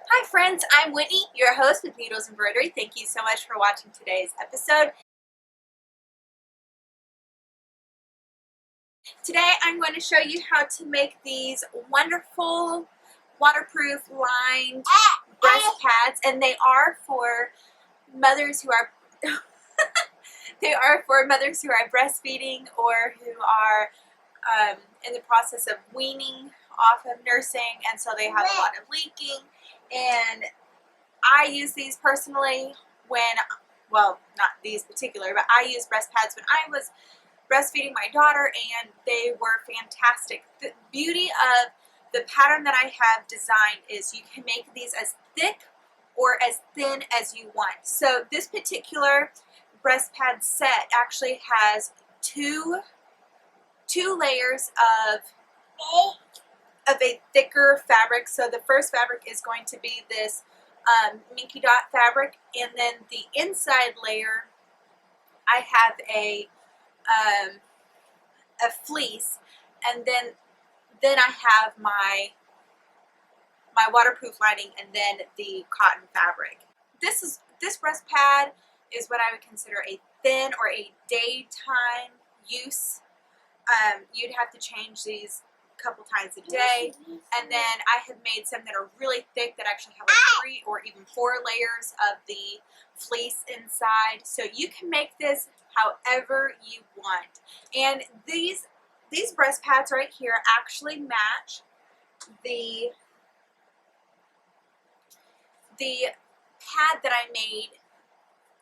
Hi friends, I'm Whitney, your host with Needles Embroidery. Thank you so much for watching today's episode. Today I'm going to show you how to make these wonderful waterproof lined breast pads, and they are for mothers who are breastfeeding or who are in the process of weaning off of nursing, and so they have a lot of leaking. And I use these personally when, well, not these particular, but I used breast pads when I was breastfeeding my daughter, and they were fantastic. The beauty of the pattern that I have designed is you can make these as thick or as thin as you want. So this particular breast pad set actually has two layers of a thicker fabric. So the first fabric is going to be this Minky Dot fabric, and then the inside layer I have a fleece, and then I have my waterproof lining, and then the cotton fabric. This breast pad is what I would consider a thin or a daytime use. You'd have to change these a couple times a day, and then I have made some that are really thick that actually have like 3 or even 4 layers of the fleece inside. So you can make this however you want. And these breast pads right here actually match the pad that I made,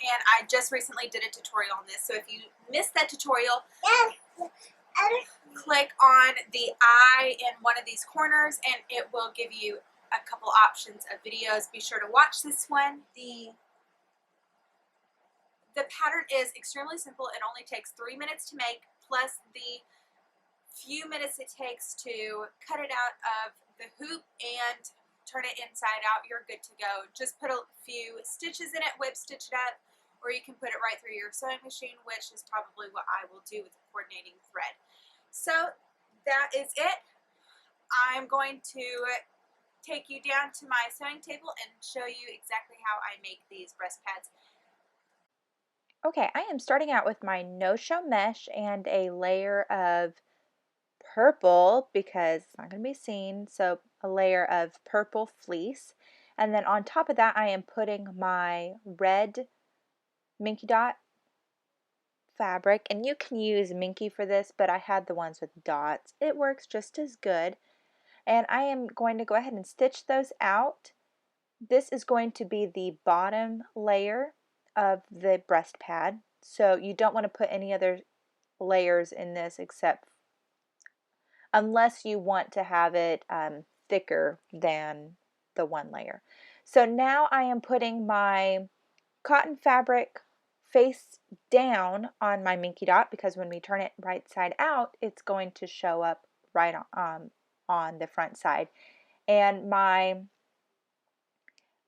and I just recently did a tutorial on this. So if you missed that tutorial, click on the eye in one of these corners and it will give you a couple options of videos. Be sure to watch this one. The pattern is extremely simple. It only takes 3 minutes to make, plus the few minutes it takes to cut it out of the hoop and turn it inside out. You're good to go. Just put a few stitches in it, whip stitch it up, or you can put it right through your sewing machine, which is probably what I will do with the coordinating thread. So that is it. I'm going to take you down to my sewing table and show you exactly how I make these breast pads. Okay, I am starting out with my no-show mesh and a layer of purple because it's not going to be seen, so a layer of purple fleece. And then on top of that, I am putting my red Minky Dot fabric, and you can use Minky for this, but I had the ones with dots. It works just as good. And I am going to go ahead and stitch those out. This is going to be the bottom layer of the breast pad, so you don't want to put any other layers in this except unless you want to have it thicker than the one layer. So now I am putting my cotton fabric face down on my Minky Dot, because when we turn it right side out, it's going to show up right on the front side. And my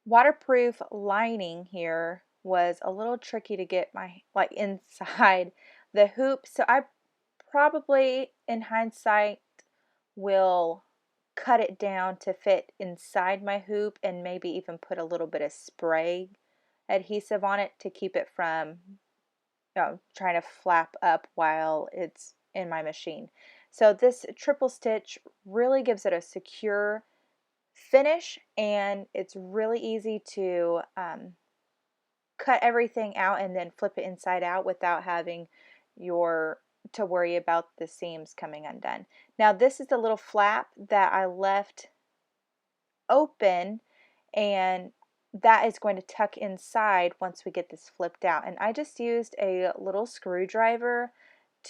waterproof lining here was a little tricky to get my inside the hoop, so I probably in hindsight will cut it down to fit inside my hoop and maybe even put a little bit of spray adhesive on it to keep it from trying to flap up while it's in my machine. So this triple stitch really gives it a secure finish, and it's really easy to cut everything out and then flip it inside out without having to worry about the seams coming undone. Now this is the little flap that I left open, and that is going to tuck inside once we get this flipped out. And I just used a little screwdriver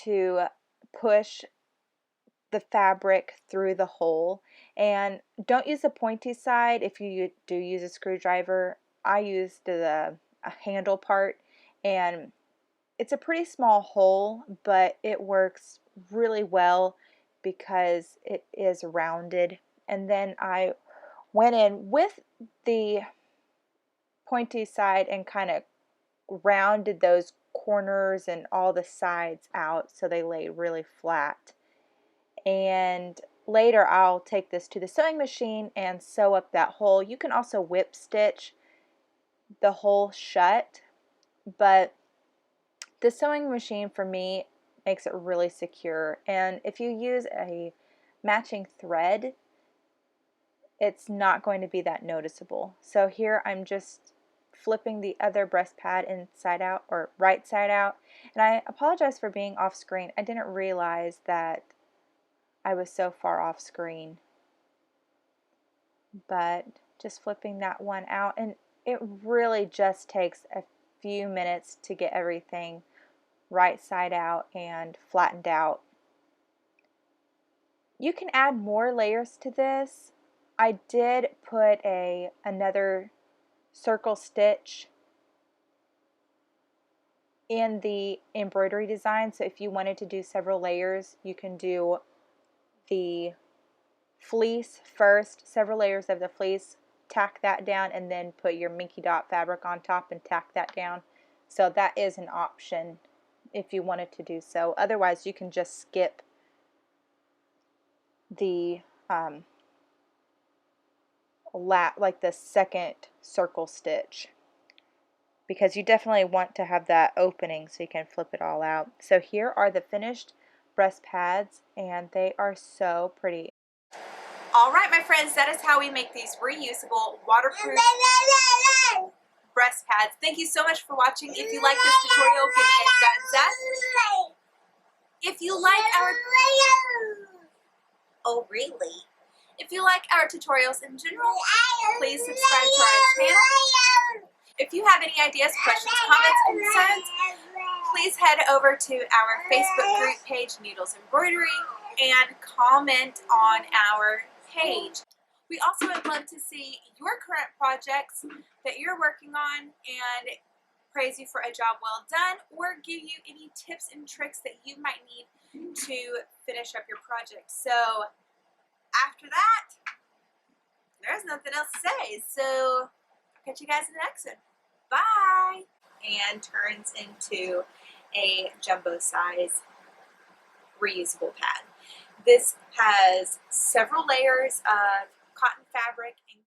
to push the fabric through the hole. And don't use the pointy side if you do use a screwdriver. I used a handle part, and it's a pretty small hole, but it works really well because it is rounded. And then I went in with the pointy side and kind of rounded those corners and all the sides out so they lay really flat. And later I'll take this to the sewing machine and sew up that hole. You can also whip stitch the hole shut, but the sewing machine for me makes it really secure. And if you use a matching thread, it's not going to be that noticeable. So here I'm just flipping the other breast pad inside out, or right side out. And I apologize for being off screen. I didn't realize that I was so far off screen. But just flipping that one out, and it really just takes a few minutes to get everything right side out and flattened out. You can add more layers to this. I did put another circle stitch in the embroidery design, so if you wanted to do several layers, you can do the fleece first, several layers of the fleece, tack that down, and then put your Minky Dot fabric on top and tack that down. So that is an option if you wanted to do so. Otherwise, you can just skip the like the second circle stitch, because you definitely want to have that opening so you can flip it all out. So here are the finished breast pads, and they are so pretty. All right, my friends, that is how we make these reusable, waterproof breast pads. Thank you so much for watching. If you like this tutorial, give me a thumbs up. If you like our... Oh, really? If you like our tutorials in general, please subscribe to our channel. If you have any ideas, questions, comments, concerns, please head over to our Facebook group page, Needles Embroidery, and comment on our page. We also would love to see your current projects that you're working on and praise you for a job well done, or give you any tips and tricks that you might need to finish up your project. So after that, there's nothing else to say. So I'll catch you guys in the next one. Bye! And turns into a jumbo size reusable pad. This has several layers of cotton fabric and